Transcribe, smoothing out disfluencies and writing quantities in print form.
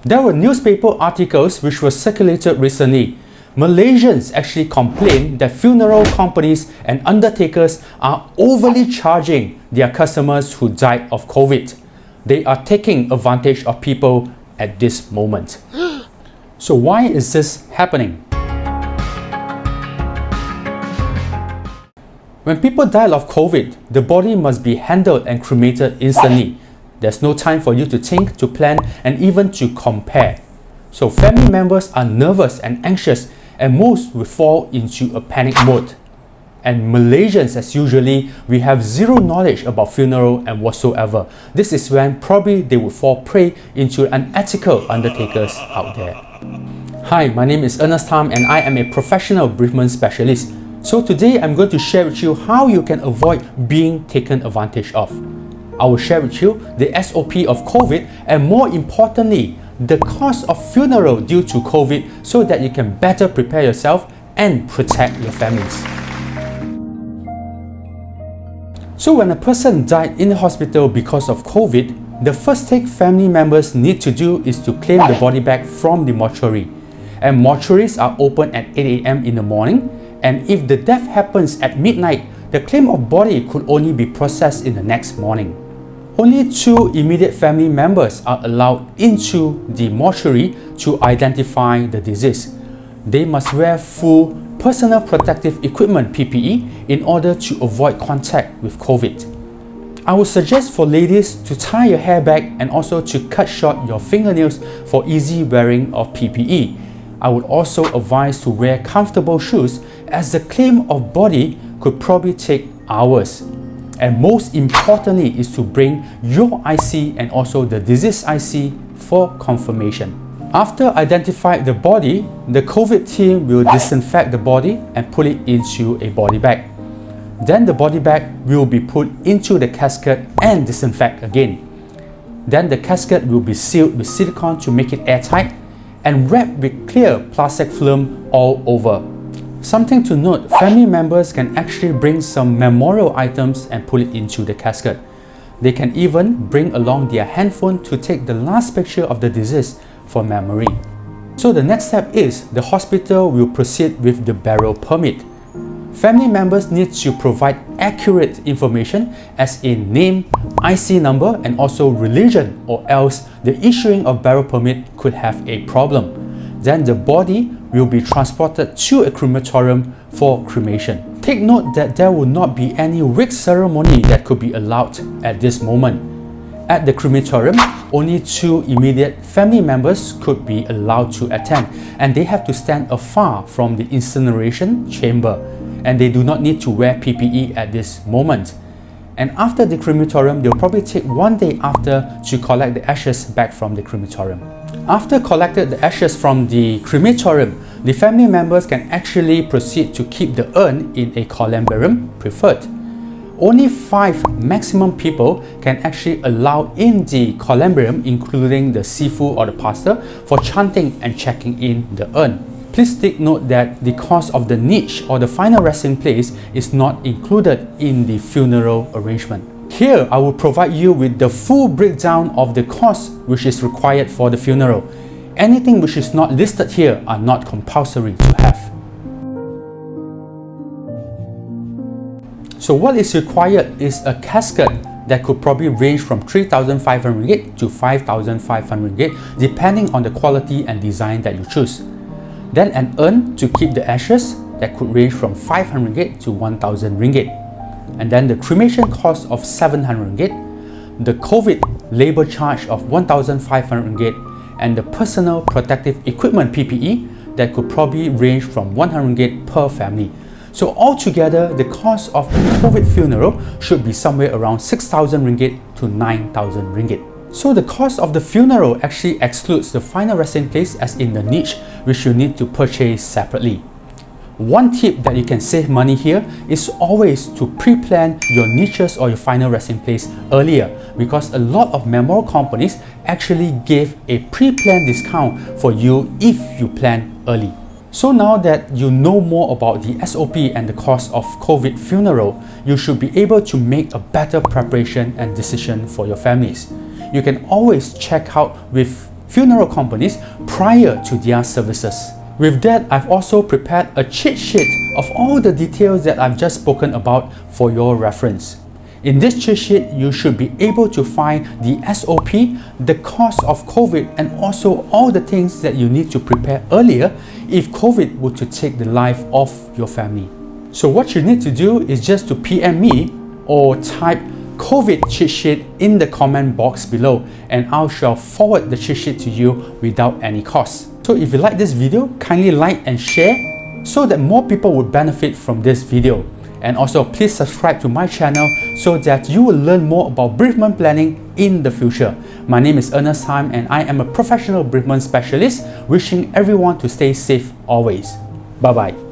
There were newspaper articles which were circulated recently. Malaysians actually complain that funeral companies and undertakers are overly charging their customers who died of COVID. They are taking advantage of people at this moment. So why is this happening? When people die of COVID, the body must be handled and cremated instantly. There's no time for you to think, to plan, and even to compare. So family members are nervous and anxious, and most will fall into a panic mode. And Malaysians, as usually, we have zero knowledge about funeral and whatsoever. This is when probably they would fall prey into unethical undertakers out there. Hi, my name is Ernest Tam and I am a professional bereavement specialist. So today I'm going to share with you how you can avoid being taken advantage of. I will share with you the SOP of COVID and more importantly, the cost of funeral due to COVID so that you can better prepare yourself and protect your families. So when a person died in the hospital because of COVID, the first thing family members need to do is to claim the body back from the mortuary. And mortuaries are open at 8 AM in the morning, and if the death happens at midnight, the claim of body could only be processed in the next morning. Only 2 immediate family members are allowed into the mortuary to identify the deceased. They must wear full personal protective equipment (PPE) in order to avoid contact with COVID. I would suggest for ladies to tie your hair back and also to cut short your fingernails for easy wearing of PPE. I would also advise to wear comfortable shoes as the claim of body could probably take hours. And most importantly is to bring your IC and also the deceased IC for confirmation. After identifying the body, the COVID team will disinfect the body and put it into a body bag. Then the body bag will be put into the casket and disinfect again. Then the casket will be sealed with silicone to make it airtight and wrapped with clear plastic film all over. Something to note, family members can actually bring some memorial items and put it into the casket. They can even bring along their handphone to take the last picture of the deceased for memory. So the next step is the hospital will proceed with the burial permit. Family members need to provide accurate information as in name, IC number and also religion, or else the issuing of burial permit could have a problem. Then the body will be transported to a crematorium for cremation. Take note that there will not be any wake ceremony that could be allowed at this moment. At the crematorium, only 2 immediate family members could be allowed to attend, and they have to stand afar from the incineration chamber, and they do not need to wear PPE at this moment. And after the crematorium, they'll probably take 1 day after to collect the ashes back from the crematorium. After collected the ashes from the crematorium, the family members can actually proceed to keep the urn in a columbarium preferred. Only 5 maximum people can actually allow in the columbarium, including the sifu or the pastor, for chanting and checking in the urn. Please take note that the cost of the niche or the final resting place is not included in the funeral arrangement. Here, I will provide you with the full breakdown of the cost which is required for the funeral. Anything which is not listed here are not compulsory to have. So what is required is a casket that could probably range from 3,500 ringgit to 5,500 ringgit depending on the quality and design that you choose. Then an urn to keep the ashes that could range from 500 ringgit to 1,000 ringgit. And then the cremation cost of 700 ringgit, the COVID labor charge of 1,500 ringgit, and the personal protective equipment PPE that could probably range from 100 ringgit per family. So altogether, the cost of a COVID funeral should be somewhere around 6,000 ringgit to 9,000 ringgit. So the cost of the funeral actually excludes the final resting place as in the niche, which you need to purchase separately. One tip that you can save money here is always to pre-plan your niches or your final resting place earlier, because a lot of memorial companies actually give a pre-planned discount for you if you plan early. So now that you know more about the SOP and the cost of COVID funeral, you should be able to make a better preparation and decision for your families. You can always check out with funeral companies prior to their services. With that, I've also prepared a cheat sheet of all the details that I've just spoken about for your reference. In this cheat sheet, you should be able to find the SOP, the cause of COVID, and also all the things that you need to prepare earlier if COVID were to take the life of your family. So what you need to do is just to PM me or type COVID cheat sheet in the comment box below, and I shall forward the cheat sheet to you without any cost. So if you like this video, kindly like and share so that more people would benefit from this video. And also please subscribe to my channel so that you will learn more about bereavement planning in the future. My name is Ernest Heim and I am a professional bereavement specialist, wishing everyone to stay safe always. Bye bye.